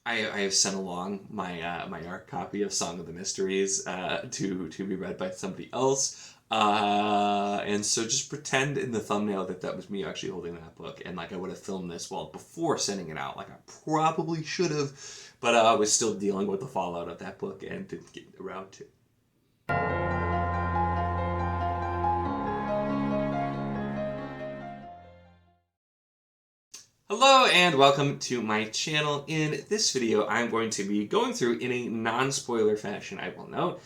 I have sent along my my art copy of Song of the Mysteries to be read by somebody else. And so just pretend in the thumbnail that that was me actually holding that book, and like I would have filmed this well before sending it out, like I probably should have, but I was still dealing with the fallout of that book and didn't get around to. Hello and welcome to my channel. In this video, I'm going to be going through in a non-spoiler fashion, I will note,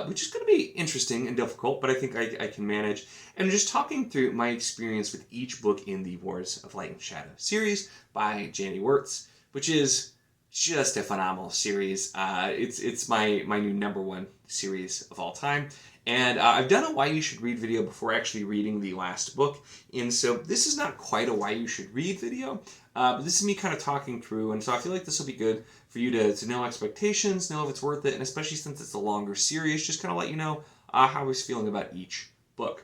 which is going to be interesting and difficult, but I think I can manage. And just talking through my experience with each book in the Wars of Light and Shadow series by Jandy Wirtz, which is just a phenomenal series. It's my new #1 series of all time. And I've done a Why You Should Read video before actually reading the last book, and so this is not quite a Why You Should Read video, but this is me kind of talking through, and so I feel like this will be good for you to know expectations, know if it's worth it, and especially since it's a longer series, just kind of let you know how I was feeling about each book.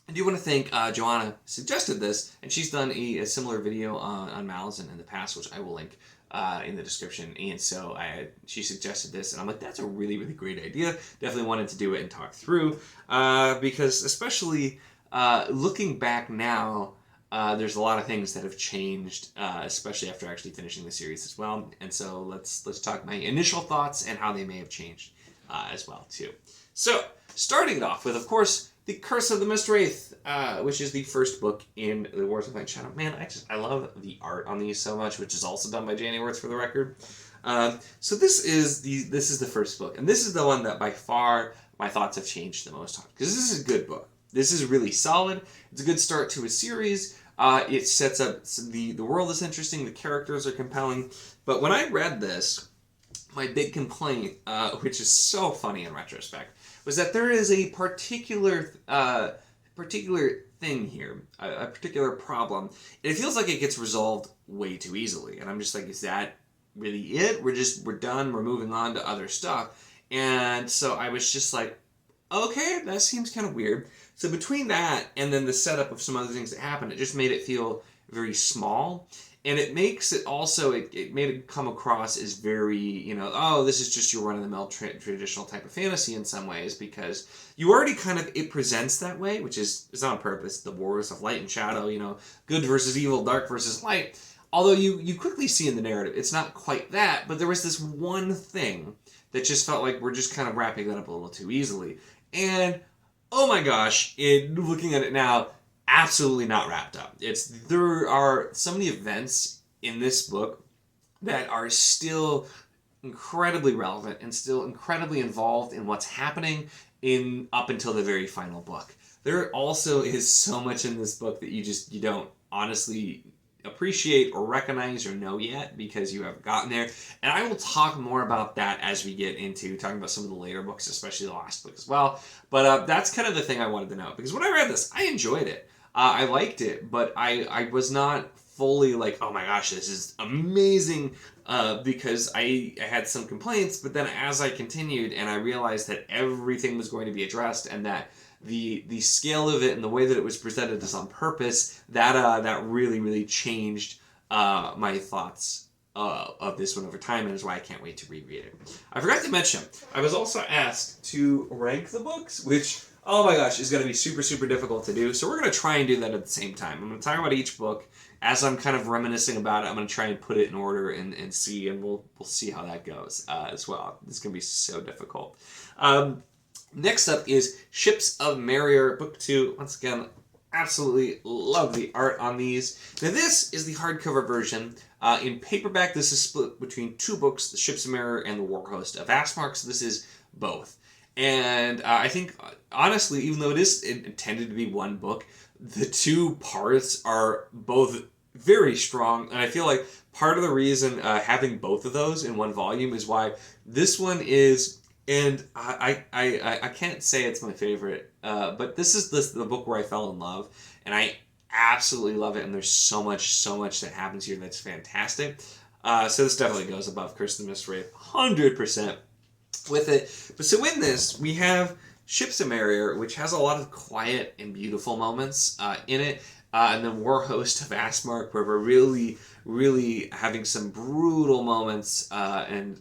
I do want to thank Joanna suggested this, and she's done a similar video on Malazan in the past, which I will link in the description. And so she suggested this, and I'm like, that's a really, really great idea. Definitely wanted to do it and talk through, because especially looking back now, there's a lot of things that have changed, especially after actually finishing the series as well. And so let's talk my initial thoughts and how they may have changed as well too. So starting off with, of course, The Curse of the Mist Wraith, which is the first book in the Wars of Light and Shadow. Man, I love the art on these so much, which is also done by Jandy Wirtz for the record. So this is the first book, and this is the one that by far my thoughts have changed the most on, because this is a good book. This is really solid. It's a good start to a series. It sets up the world is interesting. The characters are compelling. But when I read this, my big complaint, which is so funny in retrospect, was that there is a particular thing here, a particular problem. It feels like it gets resolved way too easily, and I'm just like, is that really it? We're done. We're moving on to other stuff, and so I was just like, okay, that seems kind of weird. So between that and then the setup of some other things that happened, it just made it feel very small. And it makes it also, it made it come across as very, oh, this is just your run-of-the-mill traditional type of fantasy in some ways, because you already kind of, it presents that way, which is on purpose, the Wars of Light and Shadow, good versus evil, dark versus light. Although you quickly see in the narrative, it's not quite that, but there was this one thing that just felt like we're just kind of wrapping that up a little too easily. And, oh my gosh, looking at it now, absolutely not wrapped up. There are so many events in this book that are still incredibly relevant and still incredibly involved in what's happening up until the very final book. There also is so much in this book that you don't honestly appreciate or recognize or know yet, because you haven't gotten there. And I will talk more about that as we get into talking about some of the later books, especially the last book as well. But that's kind of the thing I wanted to know, because when I read this, I enjoyed it. I liked it, but I was not fully like, oh my gosh, this is amazing, because I had some complaints, but then as I continued and I realized that everything was going to be addressed, and that the scale of it and the way that it was presented is on purpose, that really, really changed my thoughts of this one over time, and is why I can't wait to reread it. I forgot to mention, I was also asked to rank the books, which, oh my gosh, is going to be super, super difficult to do. So we're going to try and do that at the same time. I'm going to talk about each book. As I'm kind of reminiscing about it, I'm going to try and put it in order and see, and we'll see how that goes as well. It's going to be so difficult. Next up is Ships of Merrier, Book 2. Once again, absolutely love the art on these. Now this is the hardcover version. In paperback, this is split between two books, The Ships of Merrier and The War Host of Asmark, so this is both. And I think, honestly, even though it is intended to be one book, the two parts are both very strong. And I feel like part of the reason having both of those in one volume is why this one is, and I can't say it's my favorite, but this is the book where I fell in love. And I absolutely love it. And there's so much that happens here that's fantastic. So this definitely goes above Curse of the Mist Wraith, 100%. With it. But so in this, we have Ships of Merrier, which has a lot of quiet and beautiful moments in it. And then War Host of Asmark, where we're really, really having some brutal moments and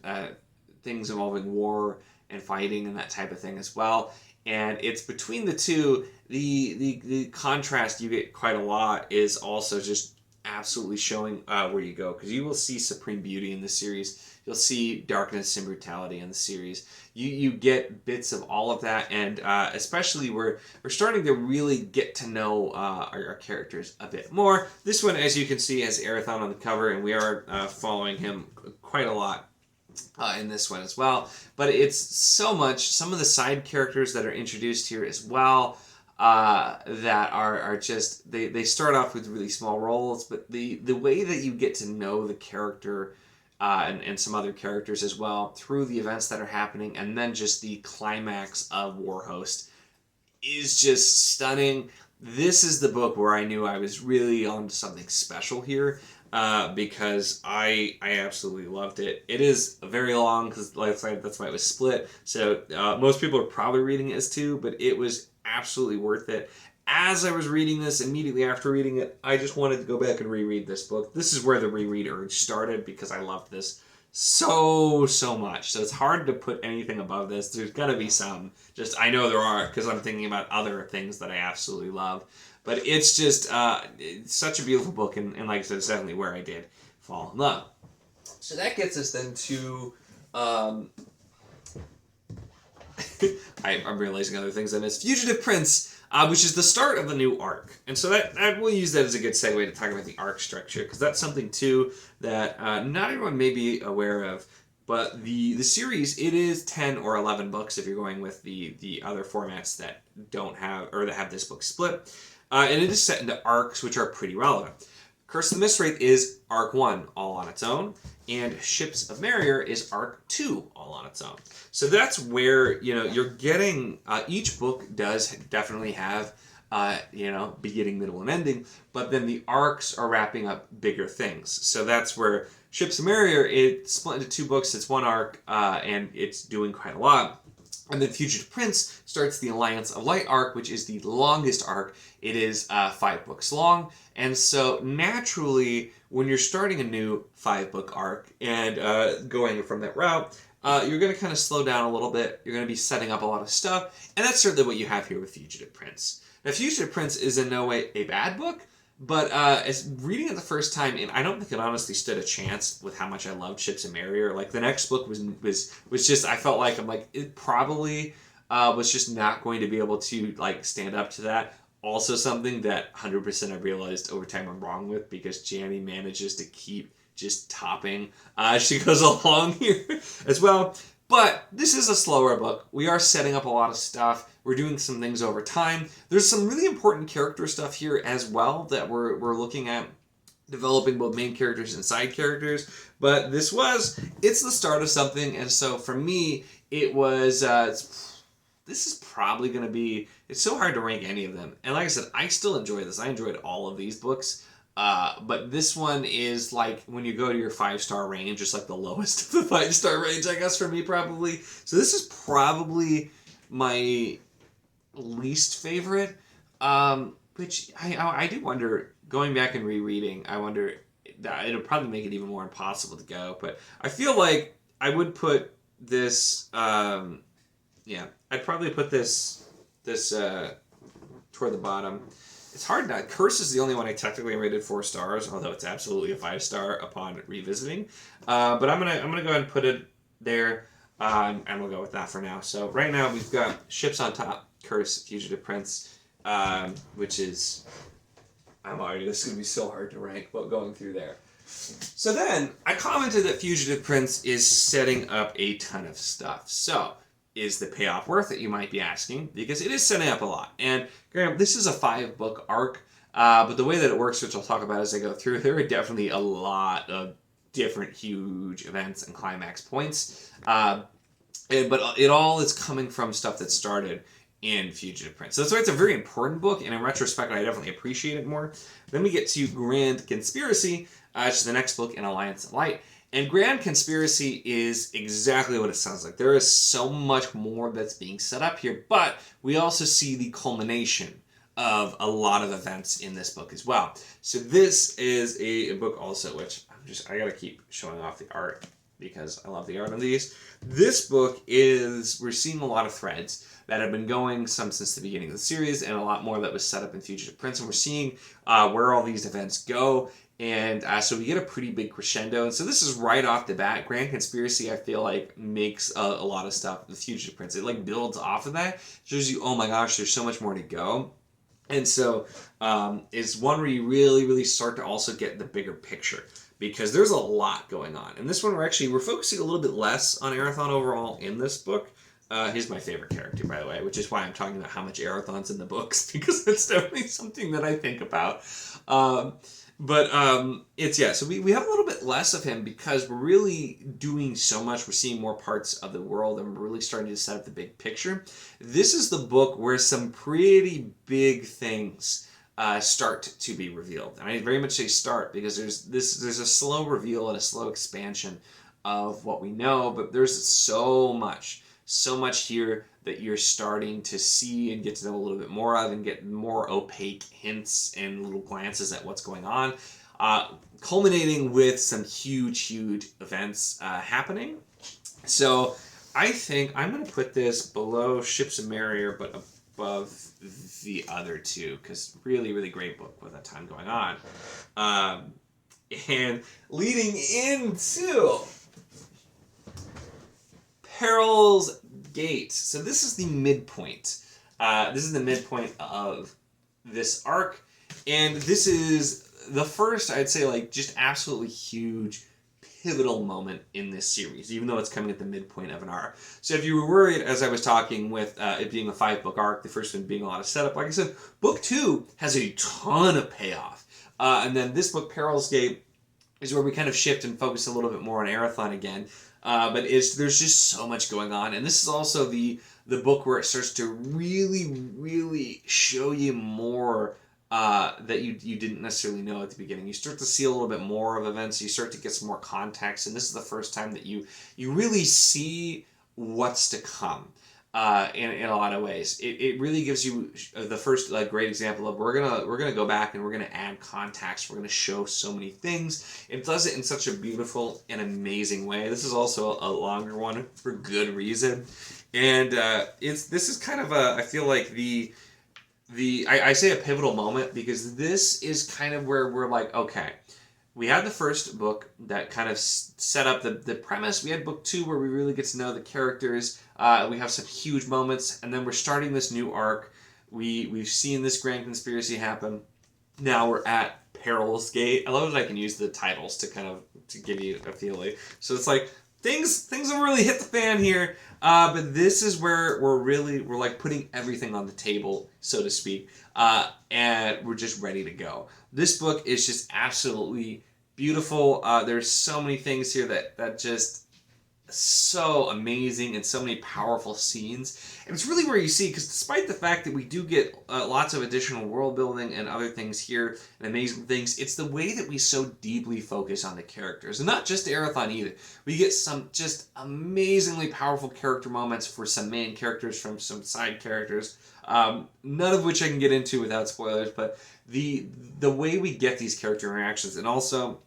things involving war and fighting and that type of thing as well. And it's between the two, the contrast you get quite a lot is also just absolutely showing where you go, because you will see supreme beauty in the series. You'll see darkness and brutality in the series. You get bits of all of that, and especially we're starting to really get to know our characters a bit more. This one, as you can see, has Arathon on the cover, and we are following him quite a lot in this one as well. But it's so much, some of the side characters that are introduced here as well, that are just, they start off with really small roles, but the way that you get to know the character and some other characters as well through the events that are happening, and then just the climax of Warhost is just stunning. This is the book where I knew I was really on to something special here, because I absolutely loved it. It is very long, because like I said, that's why it was split. So most people are probably reading it as two, but it was absolutely worth it. As I was reading this, immediately after reading it, I just wanted to go back and reread this book. This is where the reread urge started, because I loved this so much. So it's hard to put anything above this. There's got to be some. Just, I know there are, because I'm thinking about other things that I absolutely love. But it's just it's such a beautiful book, and like I said, it's definitely where I did fall in love. So that gets us then to... I'm realizing other things I missed. Fugitive Prince, which is the start of the new arc. And so that we'll use that as a good segue to talk about the arc structure, because that's something, too, that not everyone may be aware of. But the series, it is 10 or 11 books if you're going with the other formats that don't have, or that have this book split. And it is set into arcs, which are pretty relevant. Curse of the Mistwraith is Arc 1, all on its own, and Ships of Merrier is Arc 2, all on its own. So that's where, you're getting, each book does definitely have, beginning, middle, and ending, but then the arcs are wrapping up bigger things. So that's where Ships of Merrier, it's split into two books, it's one arc, and it's doing quite a lot. And then Fugitive Prince starts the Alliance of Light arc, which is the longest arc. It is 5 books long. And so naturally, when you're starting a new 5-book arc and going from that route, you're going to kind of slow down a little bit. You're going to be setting up a lot of stuff. And that's certainly what you have here with Fugitive Prince. Now, Fugitive Prince is in no way a bad book. But as reading it the first time, and I don't think it honestly stood a chance with how much I loved Ships of Merrier. Like, the next book was just, I felt like, it probably was just not going to be able to, stand up to that. Also something that 100% I realized over time I'm wrong with, because Janny manages to keep just topping as she goes along here as well. But this is a slower book. We are setting up a lot of stuff. We're doing some things over time. There's some really important character stuff here as well that we're looking at, developing both main characters and side characters. But it's the start of something. And so for me, it was, this is probably going to be, it's so hard to rank any of them. And like I said, I still enjoy this. I enjoyed all of these books. But this one is like when you go to your 5-star range, it's like the lowest of the 5-star range, I guess, for me, probably. So this is probably my least favorite, which I do wonder, going back and rereading, I wonder, that it'll probably make it even more impossible to go. But I feel like I would put this, I'd probably put this toward the bottom. It's hard not. Curse is the only one I technically rated 4 stars, although it's absolutely a 5-star upon revisiting. But I'm gonna go ahead and put it there, and we'll go with that for now. So right now we've got Ships on top, Curse, Fugitive Prince, which is, this is gonna be so hard to rank, but going through there. So then I commented that Fugitive Prince is setting up a ton of stuff. So is the payoff worth it, you might be asking, because it is setting up a lot. And Graham, this is a 5-book arc, but the way that it works, which I'll talk about as I go through, there are definitely a lot of different huge events and climax points. But it all is coming from stuff that started in Fugitive Prince. So that's why it's a very important book, and in retrospect, I definitely appreciate it more. Then we get to Grand Conspiracy, which is the next book in Alliance of Light. And Grand Conspiracy is exactly what it sounds like. There is so much more that's being set up here, but we also see the culmination of a lot of events in this book as well. So this is a book also, which I gotta keep showing off the art because I love the art of these. This book is, we're seeing a lot of threads that have been going since the beginning of the series, and a lot more that was set up in Fugitive Prince, and we're seeing where all these events go, and so we get a pretty big crescendo. And so this is right off the bat. Grand Conspiracy, I feel like, makes a lot of stuff, the Fugitive Prince, it like builds off of that, shows you, oh my gosh, there's so much more to go. And so it's one where you really, really start to also get the bigger picture, because there's a lot going on. And this one, we're focusing a little bit less on Arathon overall in this book. He's my favorite character, by the way, which is why I'm talking about how much Arathon's in the books, because that's definitely something that I think about. So we have a little bit less of him because we're really doing so much. We're seeing more parts of the world, and we're really starting to set up the big picture. This is the book where some pretty big things start to be revealed. And I very much say start, because there's a slow reveal and a slow expansion of what we know, but there's so much here that you're starting to see and get to know a little bit more of, and get more opaque hints and little glances at what's going on, culminating with some huge events happening. So I think I'm going to put this below Ships of Merrier, but above the other two, because really, really great book with a ton going on. And leading into Peril's Gate. So this is the midpoint. This is the midpoint of this arc, and this is the first, I'd say, like, just absolutely huge, pivotal moment in this series, even though it's coming at the midpoint of an arc. So if you were worried, as I was talking, with it being a 5-book arc, the first one being a lot of setup, like I said, book 2 has a ton of payoff. And then this book, Peril's Gate, is where we kind of shift and focus a little bit more on Arathon again. But there's just so much going on, and this is also the book where it starts to really, really show you more that you didn't necessarily know at the beginning. You start to see a little bit more of events. You start to get some more context, and this is the first time that you really see what's to come. In a lot of ways, it really gives you the first great example of we're gonna go back and we're gonna add context. We're gonna show so many things. It does it in such a beautiful and amazing way. This is also a longer one for good reason, and this is kind of I feel like I say a pivotal moment, because this is kind of where we're like, okay, we had the first book that kind of set up the premise. We had book 2 where we really get to know the characters. We have some huge moments, and then we're starting this new arc. We've seen this grand conspiracy happen. Now we're at Peril's Gate. I love that I can use the titles to give you a feeling. So it's like things have really hit the fan here. But this is where we're like putting everything on the table, so to speak, and we're just ready to go. This book is just absolutely beautiful. There's so many things here that just so amazing, and so many powerful scenes. And it's really where you see, because despite the fact that we do get lots of additional world building and other things here and amazing things, it's the way that we so deeply focus on the characters, and not just Arathon either. We get some just amazingly powerful character moments for some main characters, from some side characters, none of which I can get into without spoilers, but the way we get these character interactions, and also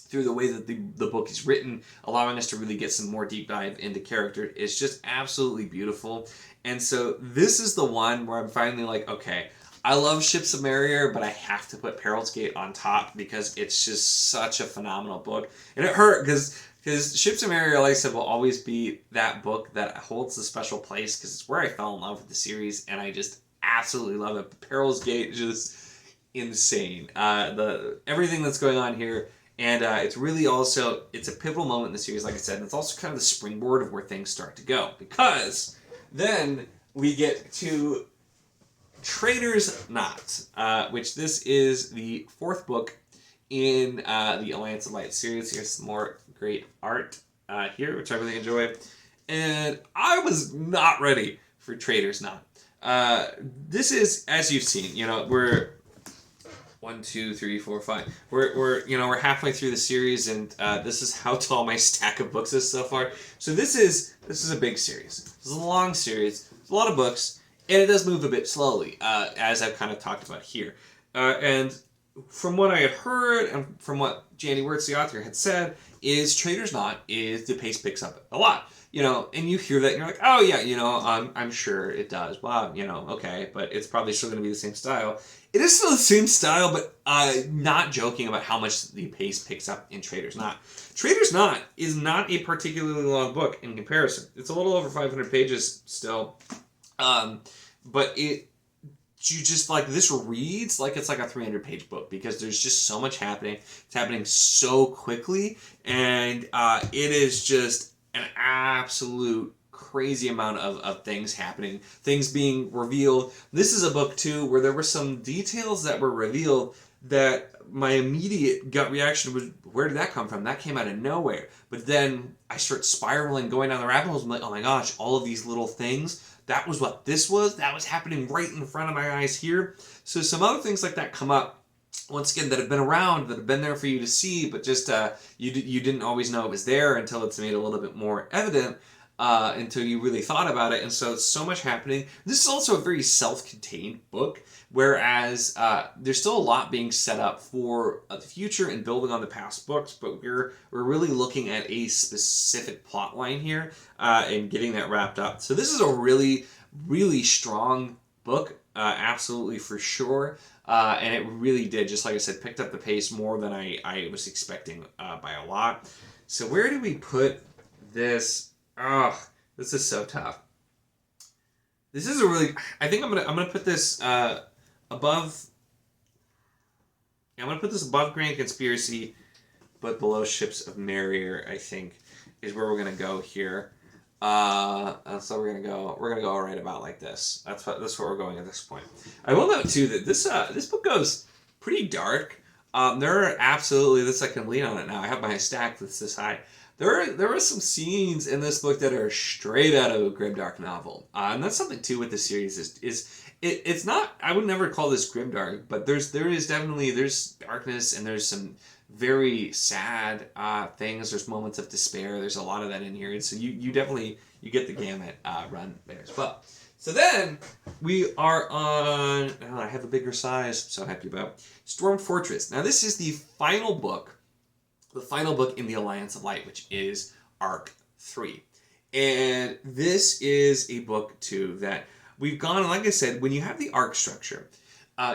through the way that the book is written, allowing us to really get some more deep dive into character, is just absolutely beautiful. And so this is the one where I'm finally like, okay, I love Ships of Merrier, but I have to put Peril's Gate on top, because it's just such a phenomenal book. And it hurt, because Ships of Merrier, like I said, will always be that book that holds a special place, because it's where I fell in love with the series, and I just absolutely love it. But Peril's Gate is just insane. Everything that's going on here. And it's really also, it's a pivotal moment in the series, like I said, and it's also kind of the springboard of where things start to go. Because then we get to Traitor's Knot, which this is the 4th book in the Alliance of Light series. Here's some more great art here, which I really enjoy. And I was not ready for Traitor's Knot. This is, as you've seen, we're 1, 2, 3, 4, 5. We're halfway through the series, and this is how tall my stack of books is so far. So this is a big series. This is a long series. It's a lot of books, And it does move a bit slowly, as I've kind of talked about here. And from what I had heard, and from what Jandy Wirtz, the author, had said, is Trader's Knot is the pace picks up a lot. And you hear that and you're like, oh yeah, I'm sure it does. Wow, okay, but it's probably still going to be the same style. It is still the same style, but not joking about how much the pace picks up in Trader's Knot. Trader's Knot is not a particularly long book in comparison. It's a little over 500 pages still. But you just like, this reads like it's like a 300-page book because there's just so much happening. It's happening so quickly, and it is just an absolute crazy amount of things happening, things being revealed. This is a book too where there were some details that were revealed that my immediate gut reaction was, where did that come from? That came out of nowhere. But then I start spiraling, going down the rabbit holes. I'm like, oh my gosh, all of these little things. That was what this was. That was happening right in front of my eyes here. So some other things like that come up, once again, that have been around, that have been there for you to see, but just you didn't always know it was there until it's made a little bit more evident, until you really thought about it. And so it's so much happening. This is also a very self-contained book, whereas there's still a lot being set up for the future and building on the past books, but we're really looking at a specific plot line here and getting that wrapped up. So this is a really, really strong book, absolutely for sure. And it really did, just like I said, picked up the pace more than I was expecting by a lot. So where do we put this? Oh, this is so tough. This is a really, I think I'm gonna put this above. I'm gonna put this above Grand Conspiracy, but below Ships of Merrier, I think, is where we're gonna go here. So we're gonna go right about like this. That's what we're going at this point. I will note too that this book goes pretty dark. There are absolutely, this I can lean on it now. I have my stack that's this high. There are some scenes in this book that are straight out of a grimdark novel, and that's something too with the series it's not, I would never call this grimdark, but there's darkness and there's some very sad things. There's moments of despair. There's a lot of that in here, and so you definitely get the gamut run there as well. So then we are on. Oh, I have a bigger size. So happy about Storm Fortress. Now this is the final book in the Alliance of Light, which is Arc 3, and this is a book too that we've gone. Like I said, when you have the arc structure,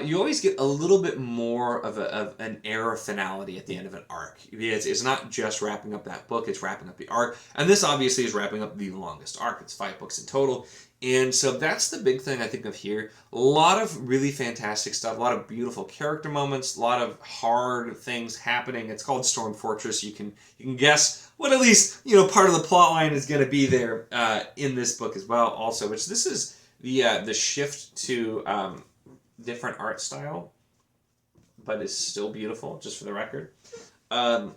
you always get a little bit more of an air of finality at the end of an arc. It's not just wrapping up that book, it's wrapping up the arc. And this obviously is wrapping up the longest arc. It's 5 books in total. And so that's the big thing I think of here. A lot of really fantastic stuff, a lot of beautiful character moments, a lot of hard things happening. It's called Storm Fortress. You can guess what at least part of the plot line is going to be there in this book as well. Also, which this is the shift to different art style, but is still beautiful, just for the record. So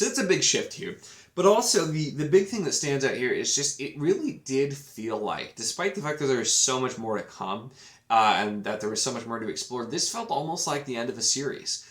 that's a big shift here. But also, the big thing that stands out here is just, it really did feel like, despite the fact that there is so much more to come, and that there was so much more to explore, this felt almost like the end of a series.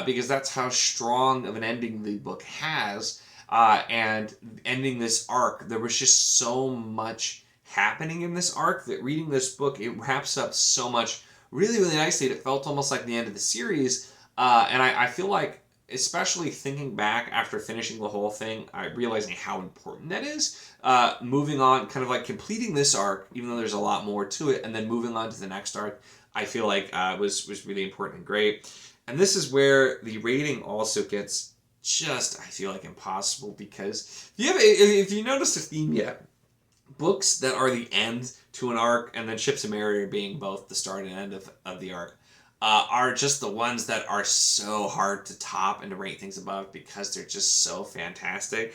Because that's how strong of an ending the book has, and ending this arc, there was just so much happening in this arc that reading this book, it wraps up so much really, really nicely. It felt almost like the end of the series, and I feel like, especially thinking back after finishing the whole thing, realizing how important that is, moving on, kind of like completing this arc, even though there's a lot more to it, and then moving on to the next arc, I feel like was really important and great. And this is where the rating also gets just, I feel like, impossible, because if you notice the theme yet, books that are the end to an arc, and then Ships of Merrier being both the start and end of the arc, are just the ones that are so hard to top and to rate things above because they're just so fantastic.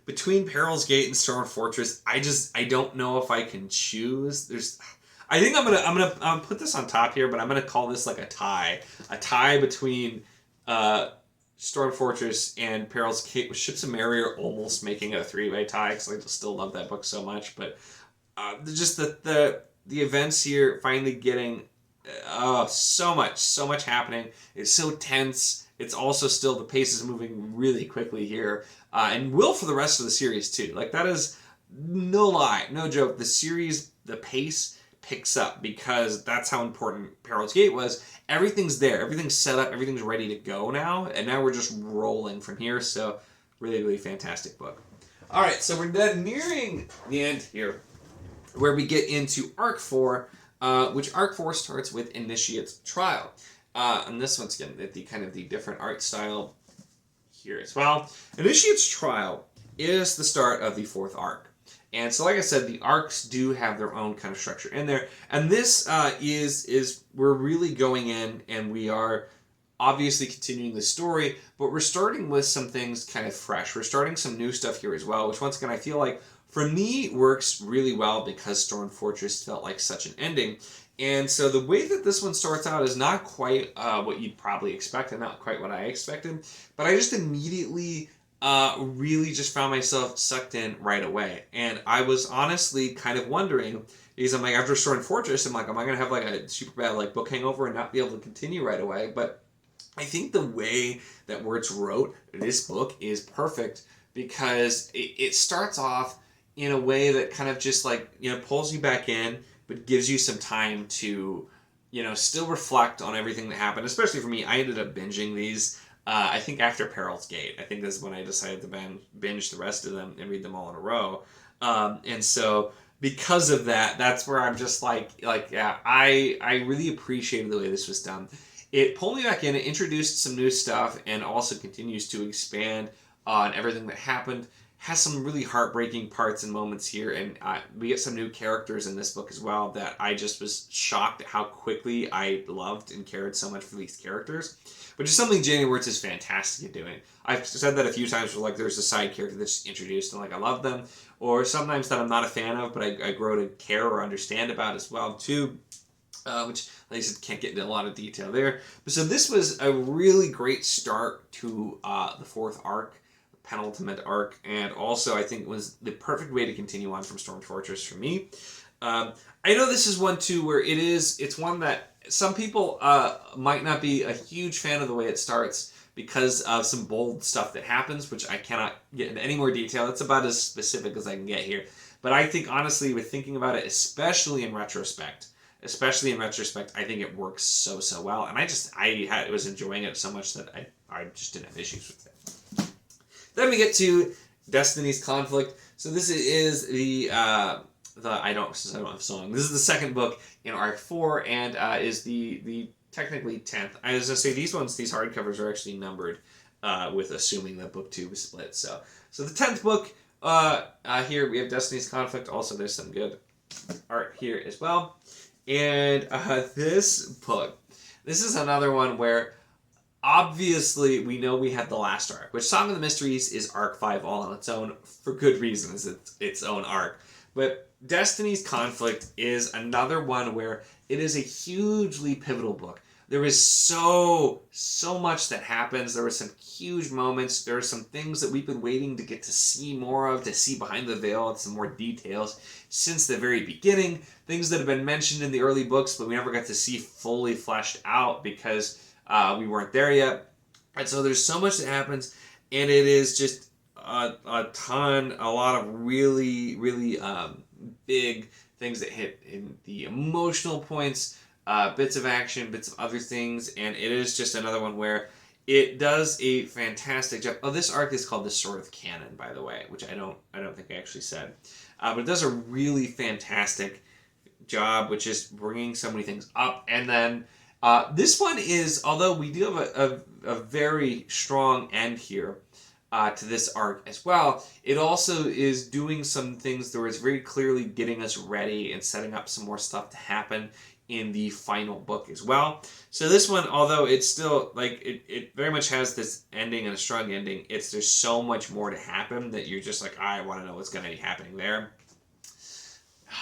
Between Peril's Gate and Storm Fortress, I don't know if I can choose. I think I'm gonna put this on top here, but I'm gonna call this like a tie between Storm Fortress and Peril's Gate, with Ships of Merrier almost making it a 3-way tie, because I just still love that book so much. But just the events here finally getting so much happening. It's so tense. It's also still, the pace is moving really quickly here, and will for the rest of the series too. Like, that is no lie, no joke. The series the pace picks up, because that's how important Peril's Gate was. Everything's there, everything's set up, everything's ready to go now, and now we're just rolling from here. So really, really fantastic book. All right, so we're then nearing the end here, where we get into Arc 4, which Arc 4 starts with Initiate's Trial. And this one's again the kind of the different art style here as well. Initiate's Trial is the start of the 4th arc. And so, like I said, the arcs do have their own kind of structure in there. And this is we're really going in, and we are obviously continuing the story, but we're starting with some things kind of fresh. We're starting some new stuff here as well, which once again I feel like for me works really well, because Storm Fortress felt like such an ending. And so the way that this one starts out is not quite what you'd probably expect, and not quite what I expected, but I just immediately really just found myself sucked in right away. And I was honestly kind of wondering, because I'm like, after Storm Fortress, I'm like, am I going to have like a super bad like book hangover and not be able to continue right away? But I think the way that Words wrote this book is perfect, because it starts off in a way that kind of just like, pulls you back in, but gives you some time to, still reflect on everything that happened. Especially for me, I ended up binging these. I think after Peril's Gate. I think this is when I decided to binge the rest of them and read them all in a row. And so because of that, that's where I'm just yeah, I really appreciated the way this was done. It pulled me back in, it introduced some new stuff, and also continues to expand on everything that happened. Has some really heartbreaking parts and moments here, and we get some new characters in this book as well that I just was shocked at how quickly I loved and cared so much for these characters, which is something Jamie Wirtz is fantastic at doing. I've said that a few times, where like there's a side character that's introduced and like I love them, or sometimes that I'm not a fan of, but I grow to care or understand about as well too. Which, like I said, can't get into a lot of detail there. But so this was a really great start to the 4th arc, penultimate arc, and also I think was the perfect way to continue on from Storm Fortress for me. I know this is one too where it's one that some people might not be a huge fan of the way it starts, because of some bold stuff that happens, which I cannot get into any more detail. It's about as specific as I can get here. But I think honestly, with thinking about it, especially in retrospect, I think it works so well. And I was enjoying it so much that I just didn't have issues with it. Then we get to Destiny's Conflict. So this is I don't have song. This is the second book in Arc 4, and is the technically 10th. I was gonna say these hardcovers are actually numbered, with assuming that book 2 was split. So the 10th book, here we have Destiny's Conflict. Also, there's some good art here as well. And this book, this is another one where obviously we know we had the last arc, which Song of the Mysteries is Arc 5 all on its own, for good reasons. It's its own arc. But Destiny's Conflict is another one where it is a hugely pivotal book. There is so much that happens. There were some huge moments. There are some things that we've been waiting to get to see more of, to see behind the veil, and some more details since the very beginning. Things that have been mentioned in the early books, but we never got to see fully fleshed out because we weren't there yet. And so there's so much that happens, and it is just a lot of really, really big things that hit in the emotional points, bits of action, bits of other things, and it is just another one where it does a fantastic job. Oh, this arc is called The Sword of Cannon, by the way, which I don't think I actually said. But it does a really fantastic job, which is bringing so many things up. And then this one is, although we do have a very strong end here to this arc as well, it also is doing some things that is very clearly getting us ready and setting up some more stuff to happen in the final book as well. So this one, although it's still like it very much has this ending and a strong ending, there's so much more to happen that you're just like, I want to know what's going to be happening there.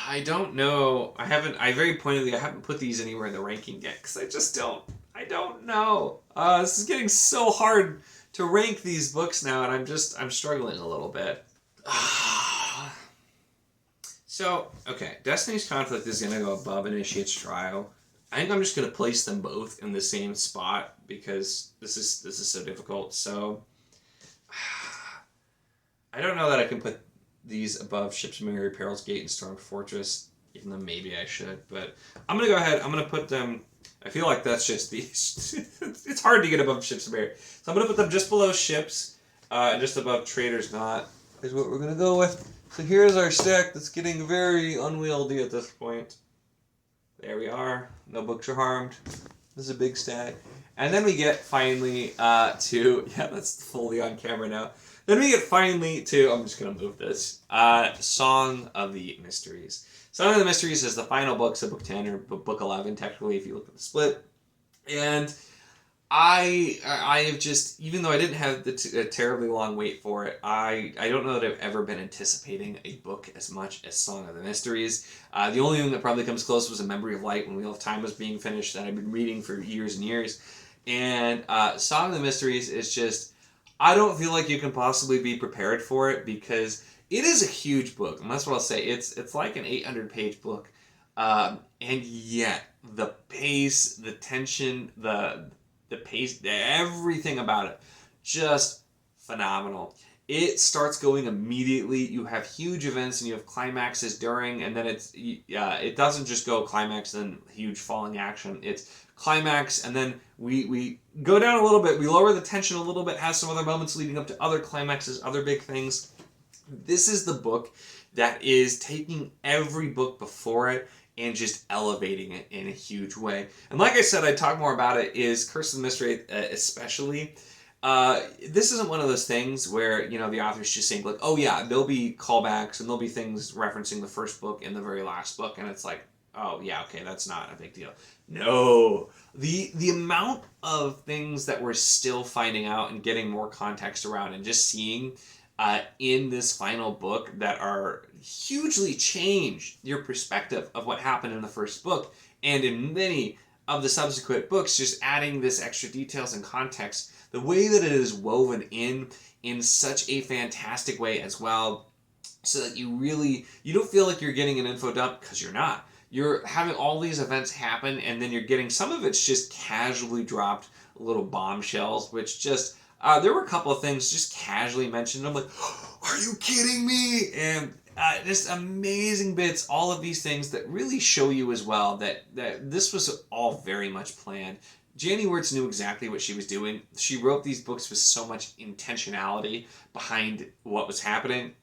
I don't know. I very pointedly haven't put these anywhere in the ranking yet because I don't know. This is getting so hard to rank these books now, and I'm struggling a little bit. So, okay, Destiny's Conflict is going to go above Initiate's Trial. I think I'm just going to place them both in the same spot because this is so difficult. So, I don't know that I can put these above Ships of Mary, Peril's Gate, and Storm Fortress. even though maybe I should. But I'm going to go ahead. I'm going to put them... I feel like that's just the... it's hard to get above Ships of Bear. So I'm going to put them just below Ships and just above Trader's Knot is what we're going to go with. So here's our stack that's getting very unwieldy at this point. There we are. No books are harmed. This is a big stack. And then we get finally to... Yeah, that's fully on camera now. Then we get finally to... I'm just going to move this. Song of the Mysteries. Song of the Mysteries is the final book, so book 10 or book 11 technically if you look at the split. And I have just, even though I didn't have a terribly long wait for it, I don't know that I've ever been anticipating a book as much as Song of the Mysteries. The only thing that probably comes close was A Memory of Light when Wheel of Time was being finished that I've been reading for years and years. And Song of the Mysteries is just, I don't feel like you can possibly be prepared for it because it is a huge book, and that's what I'll say. It's like an 800-page book, and yet the pace, the tension, the pace, everything about it, just phenomenal. It starts going immediately. You have huge events, and you have climaxes during, and then it doesn't just go climax and huge falling action. It's climax, and then we go down a little bit. We lower the tension a little bit. Has some other moments leading up to other climaxes, other big things. This is the book that is taking every book before it and just elevating it in a huge way. And like I said, I'd talk more about it, is Curse of the Mystery especially. This isn't one of those things where, you know, the author's just saying, like, oh yeah, there'll be callbacks and there'll be things referencing the first book and the very last book, and it's like, oh yeah, okay, that's not a big deal. No. The amount of things that we're still finding out and getting more context around and just seeing in this final book that are hugely change your perspective of what happened in the first book, and in many of the subsequent books, just adding this extra details and context, the way that it is woven in such a fantastic way as well, so that you don't feel like you're getting an info dump, because you're not. You're having all these events happen, and then you're getting, some of it's just casually dropped little bombshells, which just... there were a couple of things just casually mentioned. I'm like, are you kidding me? And just amazing bits, all of these things that really show you as well that this was all very much planned. Janie Wirtz knew exactly what she was doing. She wrote these books with so much intentionality behind what was happening.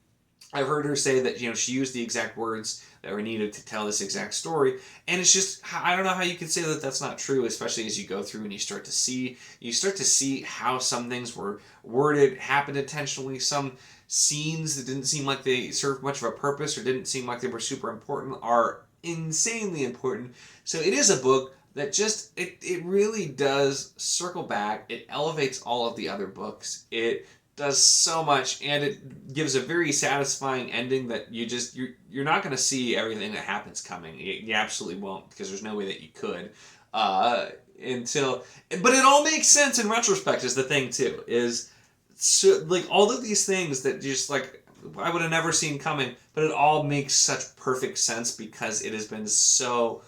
I've heard her say that, you know, she used the exact words that were needed to tell this exact story, and it's just, I don't know how you can say that that's not true, especially as you go through and you start to see how some things were worded, happened intentionally, some scenes that didn't seem like they served much of a purpose or didn't seem like they were super important are insanely important. So it is a book that just, it really does circle back, it elevates all of the other books, it does so much, and it gives a very satisfying ending that you're not going to see everything that happens coming. You absolutely won't, because there's no way that you could but it all makes sense in retrospect is the thing too, is so, like, all of these things that just, like, I would have never seen coming, but it all makes such perfect sense because it has been so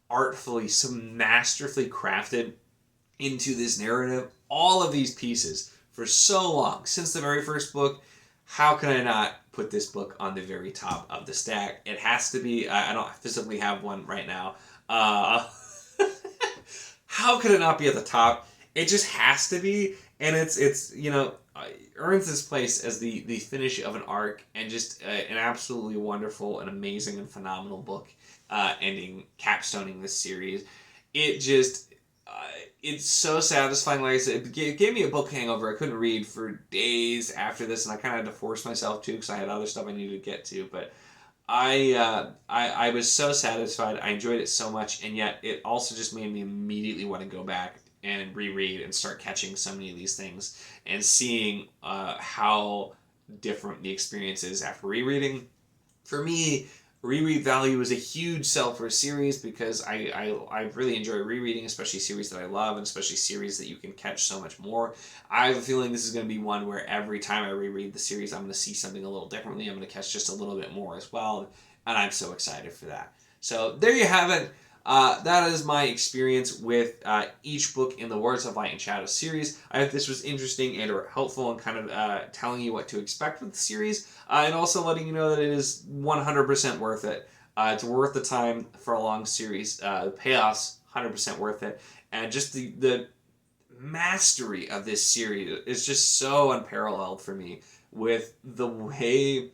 artfully, so masterfully crafted into this narrative. All of these pieces for so long, since the very first book. How can I not put this book on the very top of the stack? It has to be. I don't physically have one right now. How could it not be at the top? It just has to be, and it's you know, earns this place as the finish of an arc, and just an absolutely wonderful and amazing and phenomenal book, capstoning this series. It just. It's so satisfying. Like I said, it gave me a book hangover. I couldn't read for days after this, and I kind of had to force myself to because I had other stuff I needed to get to. But I was so satisfied. I enjoyed it so much, and yet it also just made me immediately want to go back and reread and start catching so many of these things and seeing how different the experience is after rereading. For me, reread value is a huge sell for a series because I really enjoy rereading, especially series that I love, and especially series that you can catch so much more. I have a feeling this is going to be one where every time I reread the series, I'm going to see something a little differently. I'm going to catch just a little bit more as well, and I'm so excited for that. So there you have it. That is my experience with each book in the Words of Light and Shadow series. I hope this was interesting and or helpful in kind of telling you what to expect with the series, and also letting you know that it is 100% worth it. It's worth the time for a long series. The payoff's 100% worth it. And just the mastery of this series is just so unparalleled for me, with the way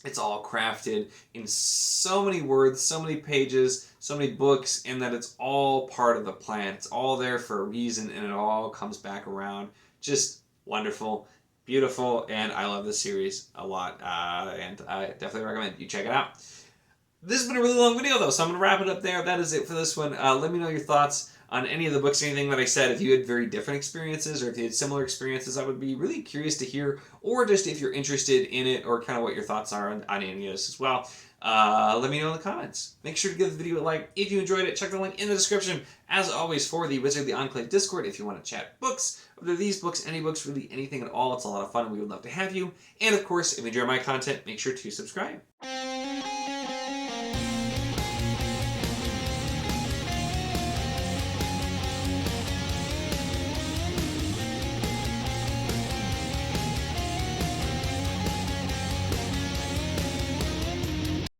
it's all crafted in so many words, so many pages, so many books, and that it's all part of the plan. It's all there for a reason, and it all comes back around. Just wonderful, beautiful, and I love this series a lot, and I definitely recommend you check it out. This has been a really long video, though, so I'm going to wrap it up there. That is it for this one. Let me know your thoughts on any of the books, anything that I said. If you had very different experiences, or if you had similar experiences, I would be really curious to hear, or just if you're interested in it, or kind of what your thoughts are on any of this as well. Let me know in the comments. Make sure to give the video a like if you enjoyed it. Check the link in the description, as always, for the Wizard of the Enclave Discord if you want to chat books, whether these books, any books, really anything at all. It's a lot of fun, and we would love to have you. And of course, if you enjoy my content, make sure to subscribe.